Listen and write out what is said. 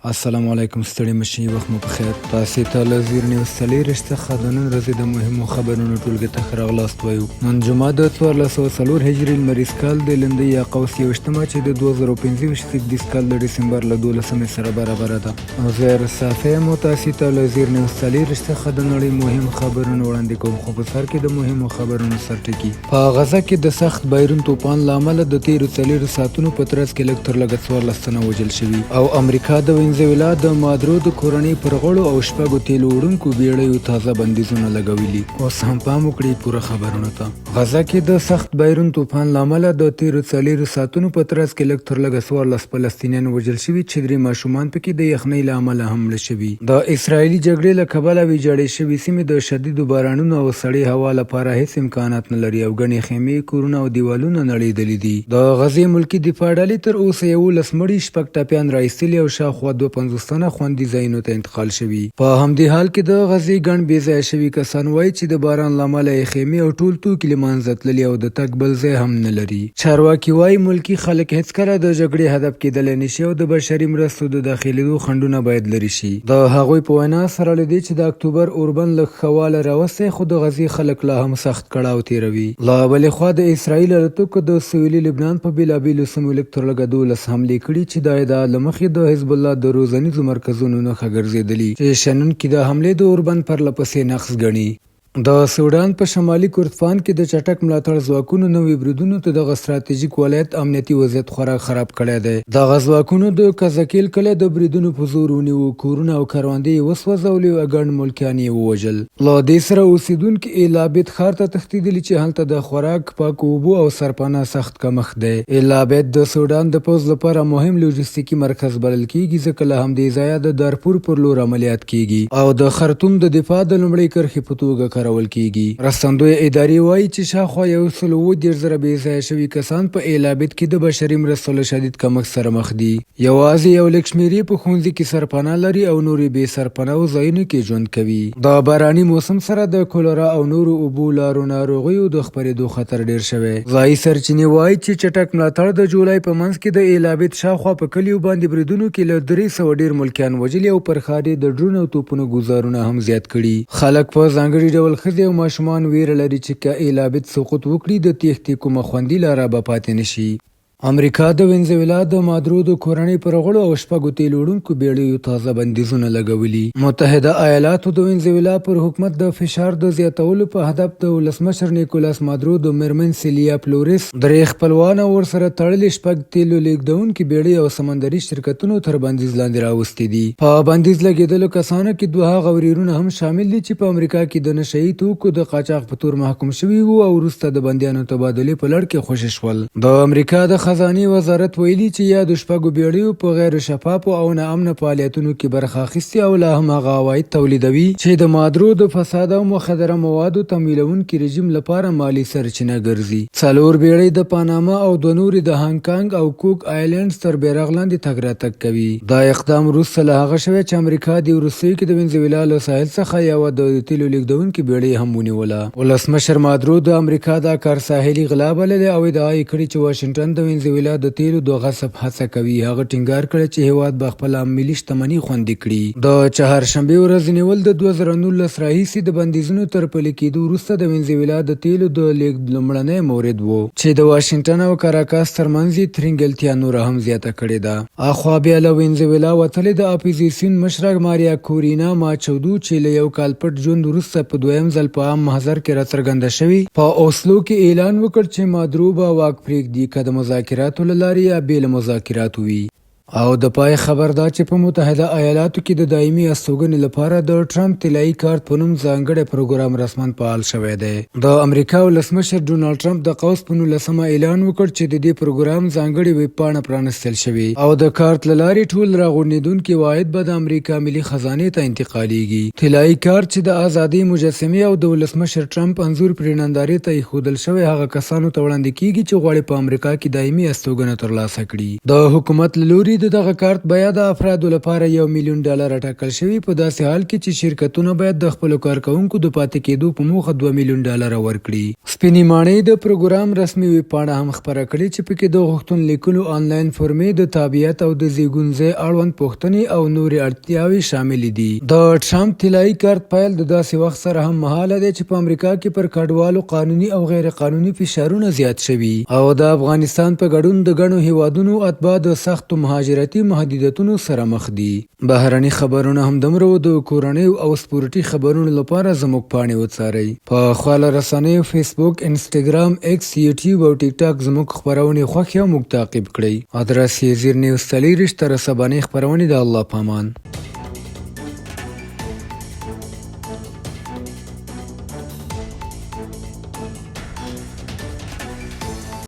السلام علیکم، ستړي مشي، وخت مو پخیر. تاسې ته له زیر نیوز څلېرویشت څخه د نن ورځې د مهمو خبرونو ټولګې ته ښه راغلاست وایو. نن جمعه د 1404 هجري لمریز کال د لندۍ یا قوس 21 چې د 2025 زیږدیز کال د ډسمبر له 12 سره برابره ده. زه صافی یم او تاسې ته له زیر نیوز څلېرویشت څخه د نړۍ مهم خبرونه وړاندې کوم. خو په سر کې د مهمو خبرونو سرټکي. په غزه کې د سخت بایرون توپان له امله د تیرو 4 ساعتونو په ترڅ کې لږ تر لږه 14 تنه وژل شوي او امریکا د وینزویلا د مادرو د کورنۍ پر غړو او شپږو تیلو وړونکو بیړیو تازه بندیزونه لګولي. اوس هم پام وکړئ پوره خبرونو ته. غزه کې د سخت بایرون طوفان له امله د تیرو 4 ساعتونو په ترڅ کې لږ تر لږه 14 فلسطینیان وژل شوي چې 3 ماشومان پکې د یخنۍ له امله هم مړه شوي. د اسرایلي جګړې له کبله ویجاړې شوې سیمې د شدیدو بارانونو او سړې هوا لپاره هیڅ امکانات نه لري او ګڼې خیمې، کورونه او دیوالونه نړېدلي دي. د غزې ملکي دفاع ډلې تر اوسه 11 مړي، 6 ټپیان راایستلي او شاوخوا 250 تنه خوندي ځایونو ته انتقال شوي. په همدې حال کې د غزې ګڼ بې ځایه شوي کسان وایي چې د باران له امله یې خیمې او ټول توکي له منځه تللي او د تګ بل ځای هم نه لري. چارواکي وایي ملکي خلک هېڅکله د جګړې هدف کېدلی نشي او د بشري مرستو د داخلېدو خنډونه باید لرې شي. د هغوی په وینا سره له دې چې د اکتوبر اوربند لږ ښه والی راوستی، خو د غزې خلک لا هم سخت کړاو تېروي. له بلې خوا د اسرایل الوتکو د سویلي لبنان په بېلابېلو سیمو لږ تر لږه 12 حملې کړي چې د ادعا له مخې د حزب الله د روزنیزو مرکزونو نښه ګرځېدلي چې شنونکي د حملې د اوربند پرله پسې نقص ګڼي. د سوډان په شمالي کردفان کې د چټک ملاتړ ځواکونو نوي بریدونو ته دغه ستراتیژیک ولایت امنیتي وضعیت خورا خراب کړی دی. دغه ځواکونو د کزکیل کلی د بریدونو په زور ونیو، کورونه او کروندې یې وسوځولې او ګڼ ملکیان یې ووژل. له دې سره اوسېدونکي ایلابید ښار ته تښتېدلي چې هلته د خوراک، پاکو اوبو او سرپناه سخت کمښت دی. ایلابید د سوډان د پوځ لپاره مهم لوجستیکي مرکز بلل کېږي ځکه له همدې ځایه د دارفور پر لور عملیات کېږي او د خرطوم د دفاع د لومړۍ کرښې په توګه کارول کېږي. رسندوی ادارې وایي چې شاوخوا 130,000 بې ځایه شوي کسان په ایلابید کې د بشري مرستو له شدید کمښت سره مخ دي. یوازې یو لږ شمېر یې په ښوونځي کې سرپناه لري او نور یې بې سرپناهو ځایونو کې ژوند کوي. د باراني موسم سره د کولرا او نورو اوبو لارو ناروغیو د خپرېدو خطر ډېر شوی. ځایي سرچینې وایي چې چټک ملاتړ د جولای په منځ کې د ایلابید شاوخوا په کلیو باندې بریدونو کې له 300 ډېر ملکیان وژلي او پر ښار یې د ډرون او توپونو ګوزارونه هم زیات کړي. خلک په ځانګړي ډول ښځې او ماشومان ویره لري چې که ایلابید سقوط وکړي د تېښتې کومه خوندي لاره به پاتې نشي. امریکا د وینزویلا د مادرو د کورنۍ پر غړو او شپږو تیلو وړونکو بیړیو تازه بندیزونه لګولي. متحده ایالاتو د وینزویلا پر حکومت د فشار د زیاتولو په هدف د ولسمشر نیکولاس مادرو د میرمن سیلیا فلورس 3 خپلوان او ورسره تړلي 6 تیلو لیږدونکي بیړۍ او سمندري شرکتونو تر بندیز لاندې راوستي دي. په بندیز لګېدلو کسانو کې 2 هغه ورېرونه هم شامل دي چې په امریکا کې د نشه یي توکو د قاچاق په تور محکوم شوي وو او وروسته د بندیانو تبادلې په لړ کې خوشي شول. د امریکا د خزانې وزارت ویلي چې یا د 6 بیړیو په غیر شفافو او ناامنه فعالیتونو کې برخه اخیستې او لا هم هغه عواید تولیدوي چې د مادرو د فساد او مخدره موادو تمویلونکي رژیم لپاره مالی سرچینه ګرځي. 4 بیړۍ د پاناما او 2 نورې د هانګ کانګ او کوک آیلینډز تر بیرغ لاندې تګ راتګ کوي. دا اقدام وروسته له هغه شوی چې امریکا د وروستیو کې د وینزویلا له ساحل څخه یوه د تیلو لیږدونکي بیړۍ هم ونیوله. ولسمشر مادرو د امریکا دا کار ساحلي غلا بللی او ادعا یې کړې چې واشنګټن د وینزویلا د تیلو د غصب هڅه کوي. هغه ټینګار کړی چې هیواد به خپله ملي شتمني خوندي کړي. د چهارشنبې ورځې نیول د 2019 راهیسې د بندیزونو تر پلي کېدو وروسته د وینزویلا د تیلو د لیږد لومړنی مورد و چې د واشنګټن او کاراکاس ترمنځ یې ترینګلتیا نوره هم زیاته کړې ده. اخوا بیا له وینزویلا وتلې د اپوزیسیون مشره ماریا کورینا ماچودو چې له یو کال پټ ژوند وروسته په 2م ځل په عام محضر کې راڅرګنده شوې، په اوسلو کې اعلان وکړ چې مادرو به واک پرېږدي که د مذاکراتو له لارې یا بې له مذاکراتو وي. او د پای خبر دا چې په متحده ایالاتو کې د دایمي استوګنې لپاره د ټرمپ طلایي کارت په نوم ځانګړی پروګرام رسما فعال شوی دی. د امریکا ولسمشر ډونالډ ټرمپ د قوس په 19 اعلان وکړ چې د دې پروګرام ځانګړې ویب پاڼه پرانستل شوې او د کارت له لارې ټول راغونډېدونکي عواید به د امریکا ملي خزانې ته انتقالېږي. طلایي کارت چې د ازادۍ مجسمې او د ولسمشر ټرمپ انځور پرې نندارې ته ایښودل شوی هغه کسانو ته وړاندې کېږي چې غواړي په امریکا کې دایمي استوګنه ترلاسه کړي. د حکومت له لوري د دغه کارت بیه د افرادو لپاره $1 میلیون ټاکل شوی، په داسې حال کې چې شرکتونه باید د خپلو کارکوونکو د پاتې کېدو په موخه $2 میلیون ورکړي. سپینې ماڼۍ د پروګرام رسمي ویب پاڼه هم خپره کړې چې پکې د غوښتن لیکلو آنلاین فورمې، د تابعیت او د زیږون ځای اړوند پوښتنې او نورې اړتیاوې شاملې دي. د ټرمپ طلایي کارت پیل د داسې وخت سره هم مهاله دی چې په امریکا کې پر کډوالو قانوني او غیر قانوني فشارونه زیات شوي او د افغانستان په ګډون د ګڼو هیوادونو اتباع د سختو مهاجرتي محدودیتونو سره مخ دي. بهرني خبرونه همدومره د کورنیو او سپورتي خبرونو لپاره زموږ پاڼې وڅارئ. په خواله رسنیو فیسبوک، انسټاګرام، ایکس، یوټیوب او ټیک ټاک زموږ خبرونه خوښ یا موږ تعقیب کړئ. ادرس یې زیر نیوز 34 تر سبانې خبرونه د الله پامان.